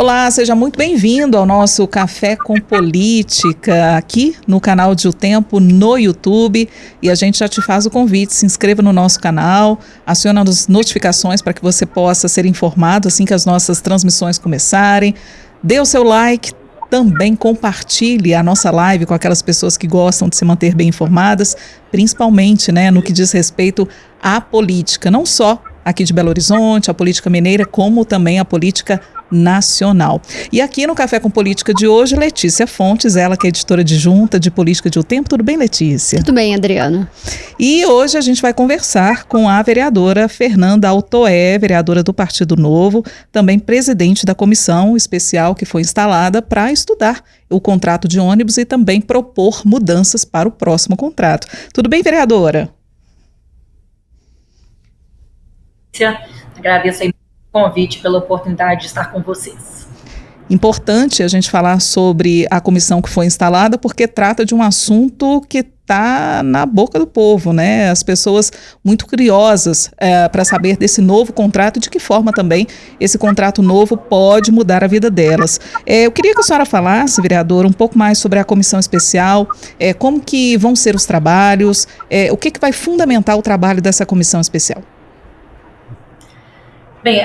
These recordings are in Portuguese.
Olá, seja muito bem-vindo ao nosso Café com Política, aqui no canal de O Tempo, no YouTube. E a gente já te faz o convite, se inscreva no nosso canal, acione as notificações para que você possa ser informado assim que as nossas transmissões começarem. Dê o seu like, também compartilhe a nossa live com aquelas pessoas que gostam de se manter bem informadas, principalmente, no que diz respeito à política, não só aqui de Belo Horizonte, a política mineira, como também a política nacional. E aqui no Café com Política de hoje, Letícia Fontes, ela que é editora adjunta de política de O Tempo. Tudo bem, Letícia? Tudo bem, Adriana. E hoje a gente vai conversar com a vereadora Fernanda Altoé, vereadora do Partido Novo, também presidente da comissão especial que foi instalada para estudar o contrato de ônibus e também propor mudanças para o próximo contrato. Tudo bem, vereadora? Agradeço aí o convite, pela oportunidade de estar com vocês. Importante a gente falar sobre a comissão que foi instalada, porque trata de um assunto que está na boca do povo, né? As pessoas muito curiosas para saber desse novo contrato e de que forma também esse contrato novo pode mudar a vida delas. Eu queria que a senhora falasse, vereadora, um pouco mais sobre a comissão especial, como que vão ser os trabalhos, o que vai fundamentar o trabalho dessa comissão especial. Bem,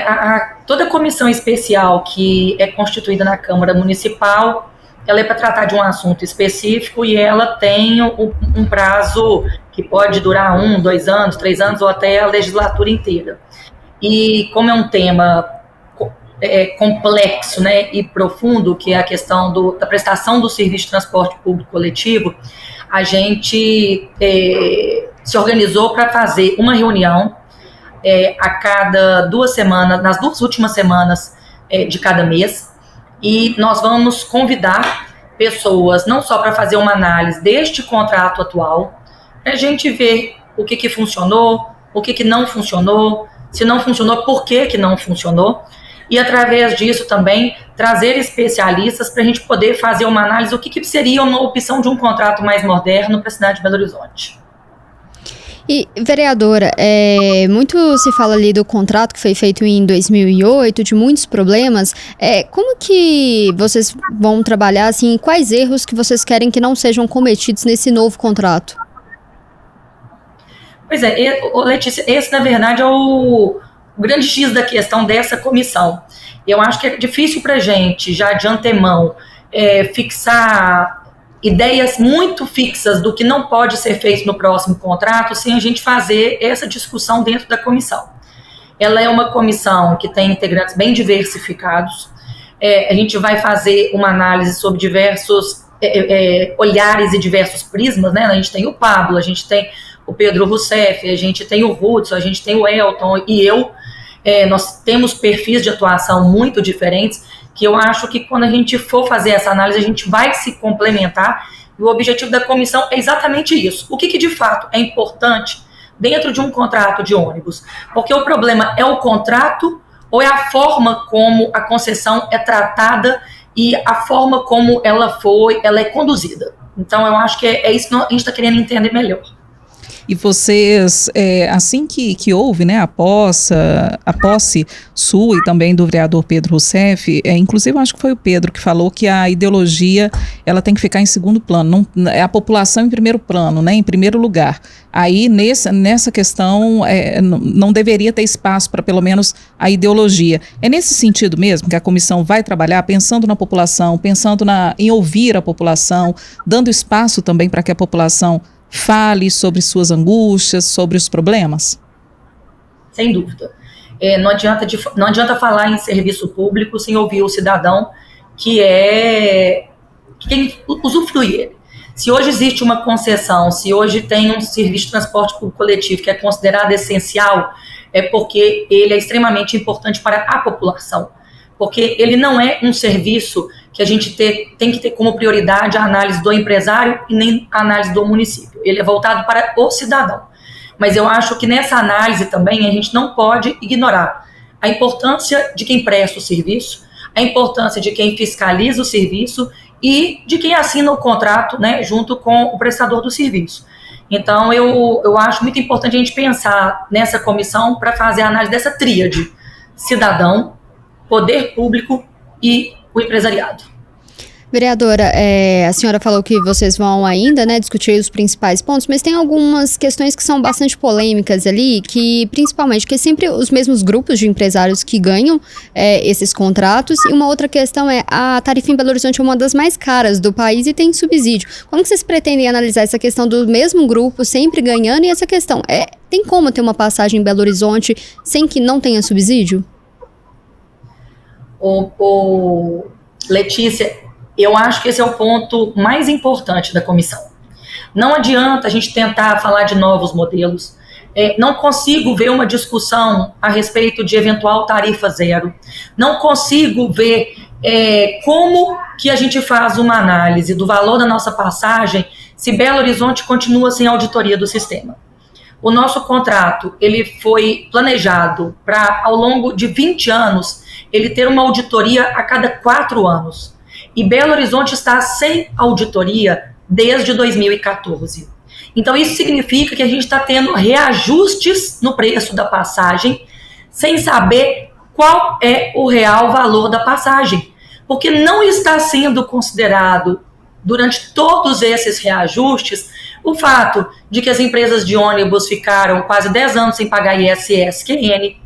toda a comissão especial que é constituída na Câmara Municipal, ela é para tratar de um assunto específico e ela tem um prazo que pode durar 1, 2 anos, 3 anos ou até a legislatura inteira. E como é um tema complexo, e profundo, que é a questão da prestação do serviço de transporte público coletivo, a gente se organizou para fazer uma reunião a cada 2 semanas, nas 2 últimas semanas de cada mês, e nós vamos convidar pessoas não só para fazer uma análise deste contrato atual, para a gente ver o que funcionou, o que não funcionou, se não funcionou, por que não funcionou, e através disso também trazer especialistas para a gente poder fazer uma análise do que seria uma opção de um contrato mais moderno para a cidade de Belo Horizonte. E, vereadora, muito se fala ali do contrato que foi feito em 2008, de muitos problemas. Como que vocês vão trabalhar, assim, quais erros que vocês querem que não sejam cometidos nesse novo contrato? Pois Letícia, esse, na verdade, é o grande X da questão dessa comissão. Eu acho que é difícil para a gente, já de antemão, fixar ideias muito fixas do que não pode ser feito no próximo contrato sem a gente fazer essa discussão dentro da comissão. Ela é uma comissão que tem integrantes bem diversificados, a gente vai fazer uma análise sobre diversos olhares e diversos prismas, A gente tem o Pablo, a gente tem o Pedro Rousseff, a gente tem o Hudson, a gente tem o Elton e eu. Nós temos perfis de atuação muito diferentes, que eu acho que quando a gente for fazer essa análise, a gente vai se complementar, e o objetivo da comissão é exatamente isso. O que de fato é importante dentro de um contrato de ônibus? Porque o problema é o contrato ou é a forma como a concessão é tratada e a forma como ela é conduzida? Então, eu acho que é isso que a gente está querendo entender melhor. E vocês, assim que houve, a posse sua e também do vereador Pedro Rousseff, inclusive eu acho que foi o Pedro que falou que a ideologia ela tem que ficar em segundo plano, não, é a população em primeiro plano, em primeiro lugar. Aí nessa questão não deveria ter espaço para pelo menos a ideologia. É nesse sentido mesmo que a comissão vai trabalhar, pensando na população, pensando em ouvir a população, dando espaço também para que a população fale sobre suas angústias, sobre os problemas? Sem dúvida. Não adianta falar em serviço público sem ouvir o cidadão que tem usufruir. Se hoje existe uma concessão, se hoje tem um serviço de transporte público coletivo que é considerado essencial, é porque ele é extremamente importante para a população. Porque ele não é um serviço que a gente tem que ter como prioridade a análise do empresário e nem a análise do município. Ele é voltado para o cidadão. Mas eu acho que nessa análise também a gente não pode ignorar a importância de quem presta o serviço, a importância de quem fiscaliza o serviço e de quem assina o contrato, junto com o prestador do serviço. Então, eu acho muito importante a gente pensar nessa comissão para fazer a análise dessa tríade: cidadão, poder público e o empresariado. Vereadora, a senhora falou que vocês vão ainda, né, discutir os principais pontos, mas tem algumas questões que são bastante polêmicas ali, que principalmente, que é sempre os mesmos grupos de empresários que ganham esses contratos, e uma outra questão é a tarifa em Belo Horizonte é uma das mais caras do país e tem subsídio. Como que vocês pretendem analisar essa questão do mesmo grupo sempre ganhando e essa questão? Tem como ter uma passagem em Belo Horizonte sem que não tenha subsídio? Letícia, eu acho que esse é o ponto mais importante da comissão. Não adianta a gente tentar falar de novos modelos. Não consigo ver uma discussão a respeito de eventual tarifa zero. Não consigo ver como que a gente faz uma análise do valor da nossa passagem se Belo Horizonte continua sem auditoria do sistema. O nosso contrato, ele foi planejado para, ao longo de 20 anos, ele ter uma auditoria a cada 4 anos. E Belo Horizonte está sem auditoria desde 2014. Então, isso significa que a gente está tendo reajustes no preço da passagem, sem saber qual é o real valor da passagem. Porque não está sendo considerado, durante todos esses reajustes, o fato de que as empresas de ônibus ficaram quase 10 anos sem pagar ISS, QN,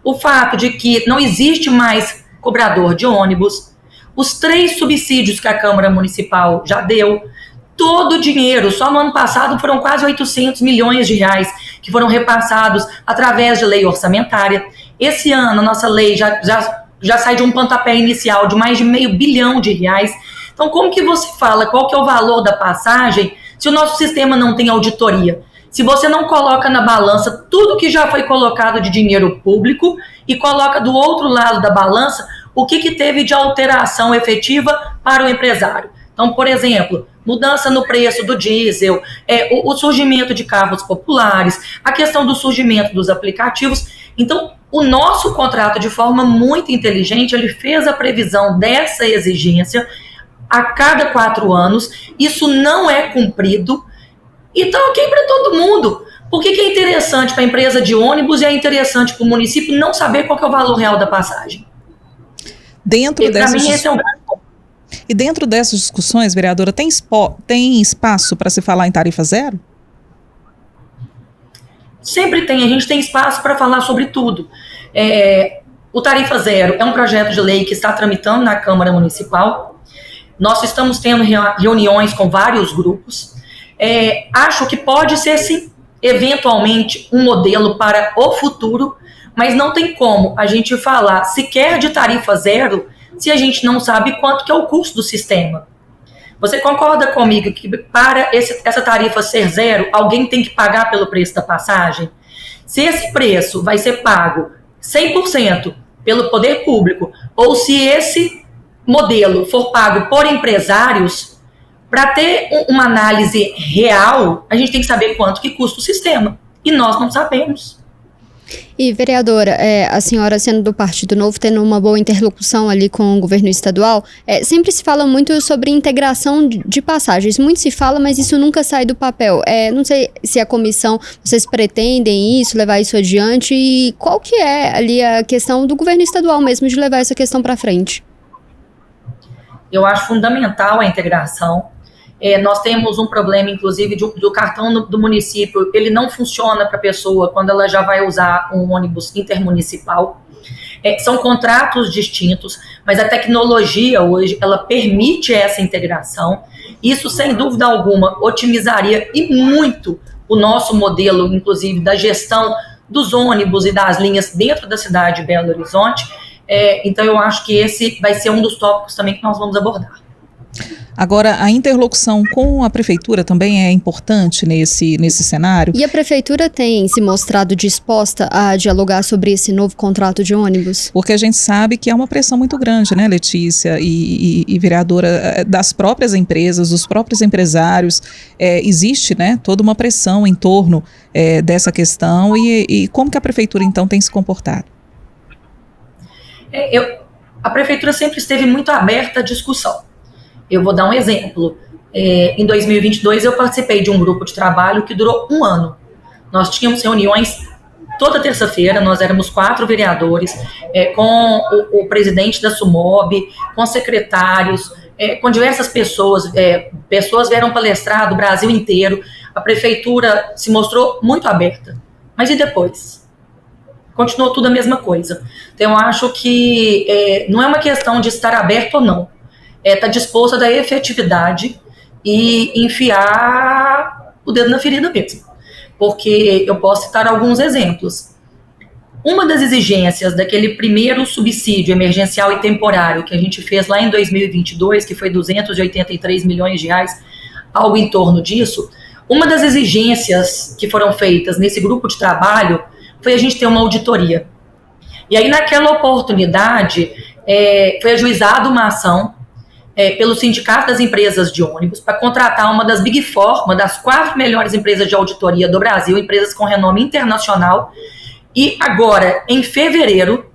o fato de que não existe mais cobrador de ônibus, os 3 subsídios que a Câmara Municipal já deu, todo o dinheiro, só no ano passado foram quase 800 milhões de reais que foram repassados através de lei orçamentária. Esse ano, a nossa lei já sai de um pontapé inicial de mais de R$500 bilhão. Então, como que você fala qual que é o valor da passagem se o nosso sistema não tem auditoria? Se você não coloca na balança tudo que já foi colocado de dinheiro público e coloca do outro lado da balança o que teve de alteração efetiva para o empresário. Então, por exemplo, mudança no preço do diesel, o surgimento de carros populares, a questão do surgimento dos aplicativos. Então, o nosso contrato, de forma muito inteligente, ele fez a previsão dessa exigência a cada 4 anos. Isso não é cumprido e está ok para todo mundo. Por que é interessante para a empresa de ônibus e é interessante para o município não saber qual que é o valor real da passagem? E dentro dessas discussões, vereadora, tem espaço para se falar em tarifa zero? Sempre tem, a gente tem espaço para falar sobre tudo. O Tarifa Zero é um projeto de lei que está tramitando na Câmara Municipal. Nós estamos tendo reuniões com vários grupos. Acho que pode ser, sim, eventualmente, um modelo para o futuro, mas não tem como a gente falar sequer de tarifa zero se a gente não sabe quanto que é o custo do sistema. Você concorda comigo que para essa tarifa ser zero, alguém tem que pagar pelo preço da passagem? Se esse preço vai ser pago 100% pelo poder público, ou se esse modelo for pago por empresários, para ter uma análise real, a gente tem que saber quanto que custa o sistema. E nós não sabemos. E, vereadora, a senhora sendo do Partido Novo, tendo uma boa interlocução ali com o governo estadual, sempre se fala muito sobre integração de passagens. Muito se fala, mas isso nunca sai do papel. Não sei se a comissão, vocês pretendem isso, levar isso adiante, e qual que é ali a questão do governo estadual mesmo de levar essa questão para frente? Eu acho fundamental a integração. Nós temos um problema, inclusive, do cartão do município, ele não funciona para a pessoa quando ela já vai usar um ônibus intermunicipal. São contratos distintos, mas a tecnologia hoje, ela permite essa integração. Isso, sem dúvida alguma, otimizaria e muito o nosso modelo, inclusive, da gestão dos ônibus e das linhas dentro da cidade de Belo Horizonte. Então, eu acho que esse vai ser um dos tópicos também que nós vamos abordar. Agora, a interlocução com a prefeitura também é importante nesse cenário? E a prefeitura tem se mostrado disposta a dialogar sobre esse novo contrato de ônibus? Porque a gente sabe que há uma pressão muito grande, né, Letícia e vereadora, das próprias empresas, dos próprios empresários. Existe, né, toda uma pressão em torno dessa questão e como que a prefeitura, então, tem se comportado? A prefeitura sempre esteve muito aberta à discussão. Eu vou dar um exemplo. Em 2022, eu participei de um grupo de trabalho que durou 1 ano. Nós tínhamos reuniões toda terça-feira, nós éramos 4 vereadores, com o presidente da SUMOB, com secretários, com diversas pessoas, pessoas vieram palestrar do Brasil inteiro, a prefeitura se mostrou muito aberta. Mas e depois? Continuou tudo a mesma coisa. Então, eu acho que não é uma questão de estar aberto ou não, estar disposto a dar efetividade e enfiar o dedo na ferida mesmo. Porque eu posso citar alguns exemplos. Uma das exigências daquele primeiro subsídio emergencial e temporário que a gente fez lá em 2022, que foi 283 milhões de reais, algo em torno disso, uma das exigências que foram feitas nesse grupo de trabalho foi a gente ter uma auditoria. E aí, naquela oportunidade, foi ajuizada uma ação pelo Sindicato das Empresas de Ônibus para contratar uma das Big Four, uma das 4 melhores empresas de auditoria do Brasil, empresas com renome internacional. E agora, em fevereiro,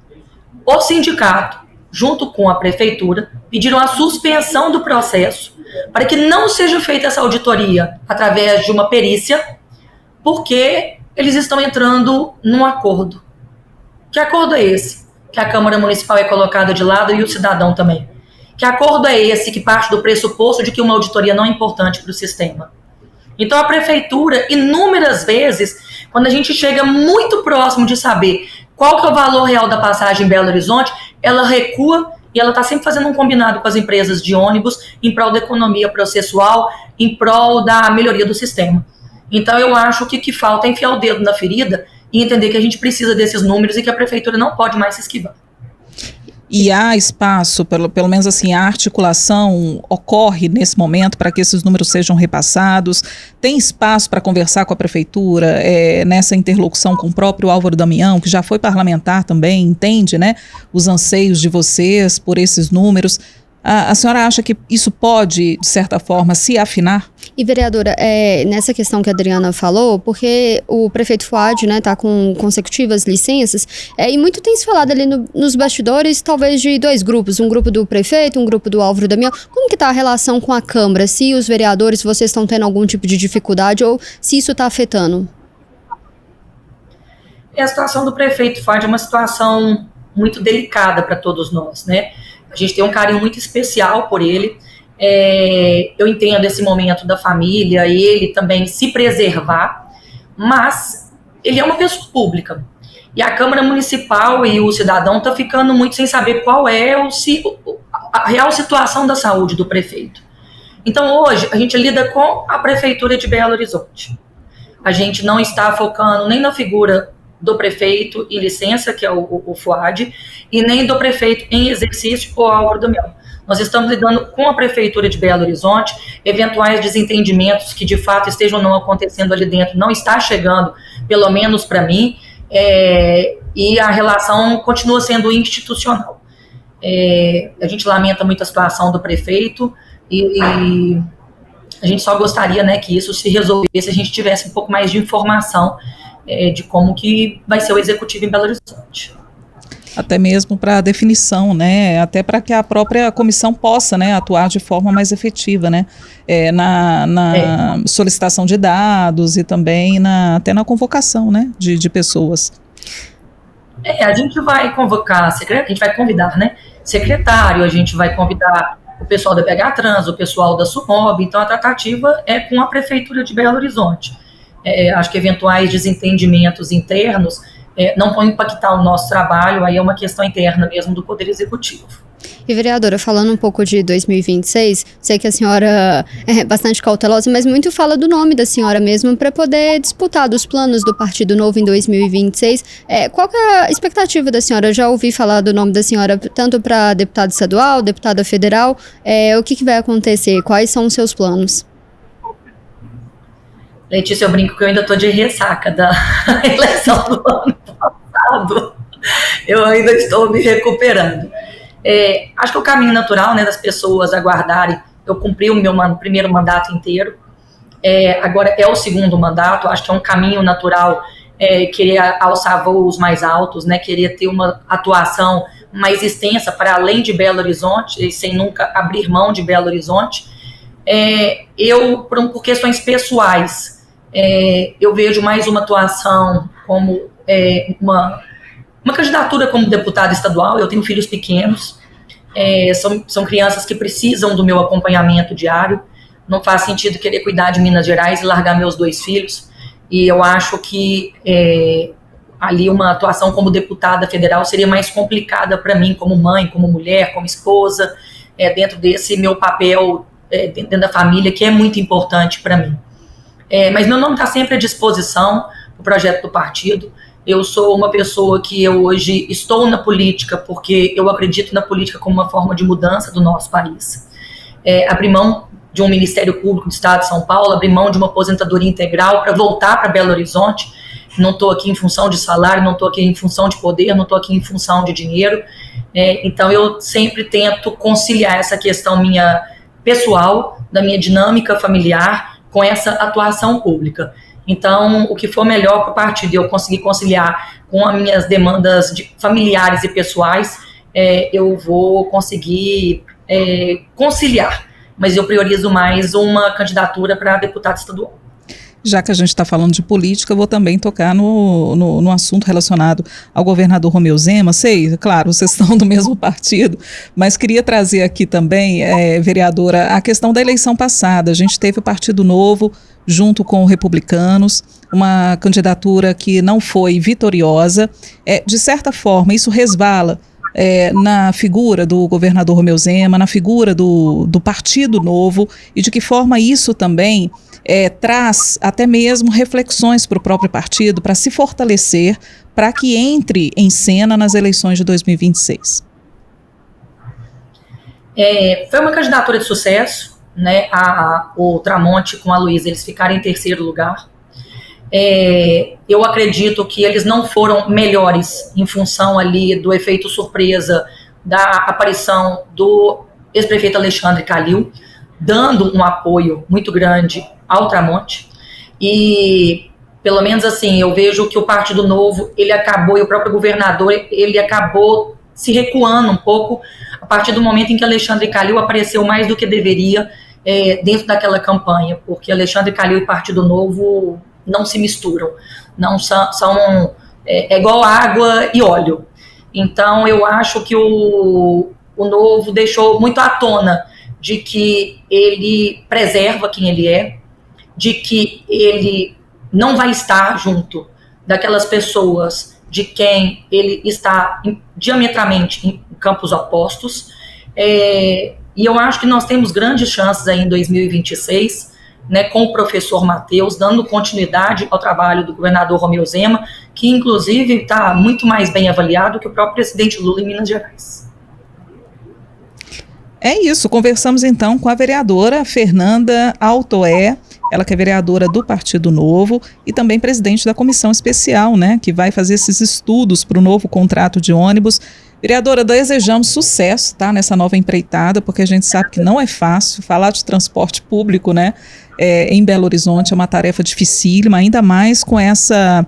o sindicato, junto com a prefeitura, pediram a suspensão do processo para que não seja feita essa auditoria através de uma perícia, porque eles estão entrando num acordo. Que acordo é esse? Que a Câmara Municipal é colocada de lado e o cidadão também. Que acordo é esse que parte do pressuposto de que uma auditoria não é importante para o sistema? Então a prefeitura, inúmeras vezes, quando a gente chega muito próximo de saber qual que é o valor real da passagem em Belo Horizonte, ela recua e ela está sempre fazendo um combinado com as empresas de ônibus em prol da economia processual, em prol da melhoria do sistema. Então eu acho que o que falta é enfiar o dedo na ferida e entender que a gente precisa desses números e que a prefeitura não pode mais se esquivar. E há espaço, pelo menos assim, a articulação ocorre nesse momento para que esses números sejam repassados? Tem espaço para conversar com a prefeitura nessa interlocução com o próprio Álvaro Damião, que já foi parlamentar também, entende, né, os anseios de vocês por esses números? A senhora acha que isso pode, de certa forma, se afinar? E, vereadora, nessa questão que a Adriana falou, porque o prefeito Fuad, né, tá com consecutivas licenças, e muito tem se falado ali nos bastidores, talvez de 2 grupos, um grupo do prefeito, um grupo do Álvaro Damião. Como que tá a relação com a Câmara? Se os vereadores, vocês estão tendo algum tipo de dificuldade ou se isso está afetando? A situação do prefeito Fuad é uma situação muito delicada para todos nós, né? A gente tem um carinho muito especial por ele. Eu entendo esse momento da família e ele também se preservar, mas ele é uma pessoa pública. E a Câmara Municipal e o cidadão estão ficando muito sem saber qual é a real situação da saúde do prefeito. Então hoje a gente lida com a Prefeitura de Belo Horizonte. A gente não está focando nem na figura do prefeito em licença, que é o Fuad, e nem do prefeito em exercício, o Álvaro Damião. Nós estamos lidando com a Prefeitura de Belo Horizonte, eventuais desentendimentos que de fato estejam não acontecendo ali dentro, não está chegando, pelo menos para mim, e a relação continua sendo institucional. A gente lamenta muito a situação do prefeito e a gente só gostaria, né, que isso se resolvesse se a gente tivesse um pouco mais de informação de como que vai ser o executivo em Belo Horizonte. Até mesmo para a né, até para que a própria comissão possa, né, atuar de forma mais efetiva, né, na solicitação de dados e também até na convocação, né, de pessoas. A gente vai convocar, a gente vai convidar, né, secretário, a gente vai convidar o pessoal da PH Trans, o pessoal da SUMOB, então a tratativa é com a Prefeitura de Belo Horizonte. Acho que eventuais desentendimentos internos não vão impactar o nosso trabalho, aí é uma questão interna mesmo do Poder Executivo. E, vereadora, falando um pouco de 2026, sei que a senhora é bastante cautelosa, mas muito fala do nome da senhora mesmo para poder disputar dos planos do Partido Novo em 2026. Qual que é a expectativa da senhora? Eu já ouvi falar do nome da senhora tanto para deputada estadual, deputada federal. O que vai acontecer? Quais são os seus planos? Letícia, eu brinco que eu ainda estou de ressaca da eleição do ano passado. Eu ainda estou me recuperando. Acho que é o caminho natural, né, das pessoas aguardarem. Eu cumpri o meu primeiro mandato inteiro. Agora é o segundo mandato. Acho que é um caminho natural querer alçar voos mais altos, né, querer ter uma atuação mais extensa para além de Belo Horizonte, e sem nunca abrir mão de Belo Horizonte. Por questões pessoais, eu vejo mais uma atuação como uma candidatura como deputada estadual. Eu tenho filhos pequenos, são crianças que precisam do meu acompanhamento diário. Não faz sentido querer cuidar de Minas Gerais e largar meus 2 filhos. E eu acho que ali uma atuação como deputada federal seria mais complicada para mim, como mãe, como mulher, como esposa, dentro desse meu papel dentro da família, que é muito importante para mim. Mas meu nome está sempre à disposição do projeto do partido. Eu sou uma pessoa que eu hoje estou na política porque eu acredito na política como uma forma de mudança do nosso país. Abrir mão de um Ministério Público do Estado de São Paulo, abrir mão de uma aposentadoria integral para voltar para Belo Horizonte. Não estou aqui em função de salário, não estou aqui em função de poder, não estou aqui em função de dinheiro. Então eu sempre tento conciliar essa questão minha pessoal, da minha dinâmica familiar, com essa atuação pública. Então, o que for melhor para o partido, eu conseguir conciliar com as minhas demandas familiares e pessoais, eu vou conseguir conciliar. Mas eu priorizo mais uma candidatura para deputado estadual. Já que a gente está falando de política, eu vou também tocar no assunto relacionado ao governador Romeu Zema. Sei, claro, vocês estão do mesmo partido, mas queria trazer aqui também, vereadora, a questão da eleição passada. A gente teve o Partido Novo junto com os Republicanos, uma candidatura que não foi vitoriosa. De certa forma, isso resvala na figura do governador Romeu Zema, na figura do Partido Novo, e de que forma isso também traz até mesmo reflexões para o próprio partido, para se fortalecer, para que entre em cena nas eleições de 2026. Foi uma candidatura de sucesso, né? O Tramonte com a Luísa, eles ficaram em 3º lugar. Eu acredito que eles não foram melhores em função ali do efeito surpresa da aparição do ex-prefeito Alexandre Calil, dando um apoio muito grande ao Tramonte. E, pelo menos assim, eu vejo que o Partido Novo, ele acabou, e o próprio governador, ele acabou se recuando um pouco a partir do momento em que Alexandre Calil apareceu mais do que deveria dentro daquela campanha, porque Alexandre Calil e Partido Novo não se misturam, não são igual água e óleo. Então eu acho que o Novo deixou muito à tona de que ele preserva quem ele é, de que ele não vai estar junto daquelas pessoas de quem ele está diametralmente em campos opostos, e eu acho que nós temos grandes chances aí em 2026, né, com o professor Matheus, dando continuidade ao trabalho do governador Romeu Zema, que inclusive está muito mais bem avaliado que o próprio presidente Lula em Minas Gerais. É isso, conversamos então com a vereadora Fernanda Altoé, ela que é vereadora do Partido Novo e também presidente da comissão especial, né, que vai fazer esses estudos para o novo contrato de ônibus. Vereadora, desejamos sucesso, tá, nessa nova empreitada, porque a gente sabe que não é fácil falar de transporte público, né, em Belo Horizonte é uma tarefa dificílima, ainda mais com essa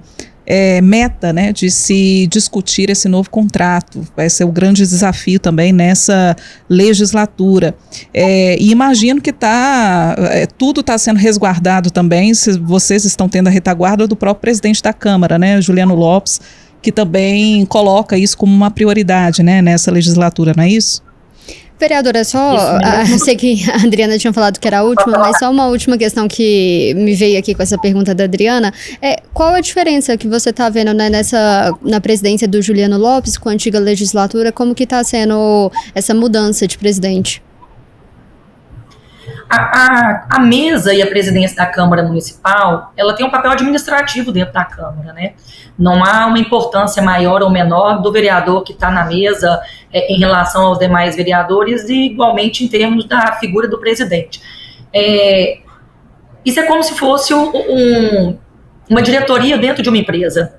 meta, né, de se discutir esse novo contrato. Vai ser o grande desafio também nessa legislatura. E imagino que tudo está sendo resguardado também, se vocês estão tendo a retaguarda do próprio presidente da Câmara, né, Juliano Lopes, que também coloca isso como uma prioridade, né, nessa legislatura, não é isso? Vereadora, eu sei que a Adriana tinha falado que era a última, mas só uma última questão que me veio aqui com essa pergunta da Adriana. Qual a diferença que você está vendo, né, na presidência do Juliano Lopes com a antiga legislatura? Como que está sendo essa mudança de presidente? A mesa e a presidência da Câmara Municipal, ela tem um papel administrativo dentro da Câmara, né? Não há uma importância maior ou menor do vereador que está na mesa em relação aos demais vereadores e igualmente em termos da figura do presidente. Isso é como se fosse uma diretoria dentro de uma empresa.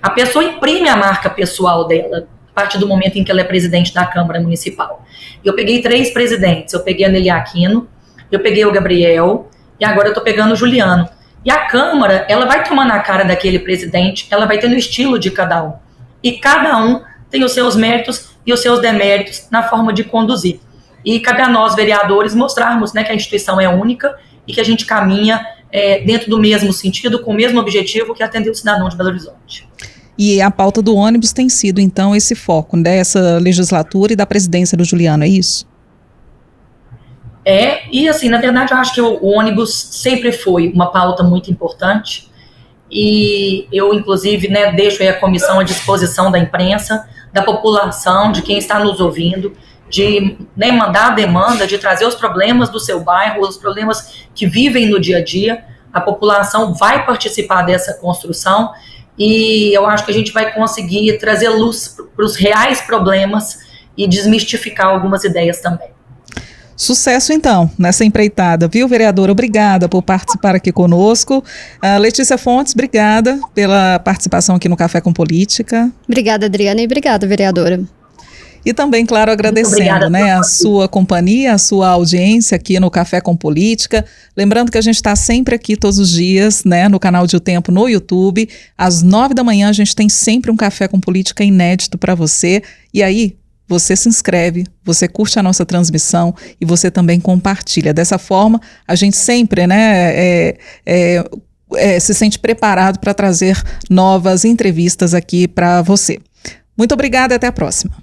A pessoa imprime a marca pessoal dela a partir do momento em que ela é presidente da Câmara Municipal. Eu peguei 3 presidentes, eu peguei a Nelly Aquino, eu peguei o Gabriel e agora eu estou pegando o Juliano. E a Câmara, ela vai tomando a cara daquele presidente, ela vai tendo o estilo de cada um. E cada um tem os seus méritos e os seus deméritos na forma de conduzir. E cabe a nós, vereadores, mostrarmos, né, que a instituição é única e que a gente caminha dentro do mesmo sentido, com o mesmo objetivo, que é atender o cidadão de Belo Horizonte. E a pauta do ônibus tem sido, então, esse foco dessa legislatura e da presidência do Juliano, é isso? E assim, na verdade, eu acho que o ônibus sempre foi uma pauta muito importante, e eu, inclusive, deixo aí a comissão à disposição da imprensa, da população, de quem está nos ouvindo, de mandar a demanda, de trazer os problemas do seu bairro, os problemas que vivem no dia a dia. A população vai participar dessa construção, e eu acho que a gente vai conseguir trazer luz para os reais problemas e desmistificar algumas ideias também. Sucesso, então, nessa empreitada, viu, vereadora? Obrigada por participar aqui conosco. Letícia Fontes, obrigada pela participação aqui no Café com Política. Obrigada, Adriana, e obrigada, vereadora. E também, claro, agradecendo a sua companhia, a sua audiência aqui no Café com Política. Lembrando que a gente está sempre aqui todos os dias, no canal de O Tempo no YouTube. Às 9 da manhã a gente tem sempre um Café com Política inédito para você. E aí, você se inscreve, você curte a nossa transmissão e você também compartilha. Dessa forma, a gente sempre se sente preparado para trazer novas entrevistas aqui para você. Muito obrigada e até a próxima.